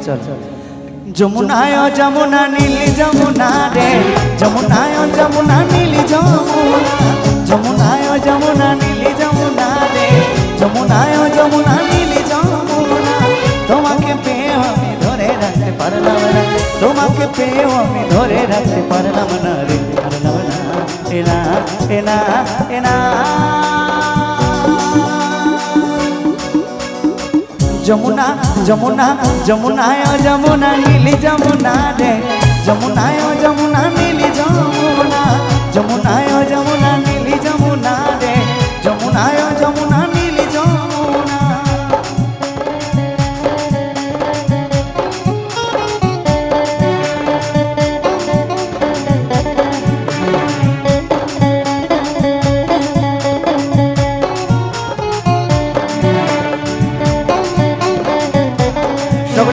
চল যমুনায় যমুনা নীলি যমুনা রে যমুনায় যমুনা নীলি যমুনা যমুনায় যমুনা নীলি যমুনা রে যমুনায় যমুনা নীলি যমুনা তোমাকে পেয়ে আমি ধরে রাখতে পারলাম না তোমাকে পেয়ে আমি ধরে রাখতে পারলাম না রে পারলাম না এনা এনা এনা যমুনা যমুনা যমুনায় যমুনা নীলি যমুনা রে যমুনায় যমুনা নীলি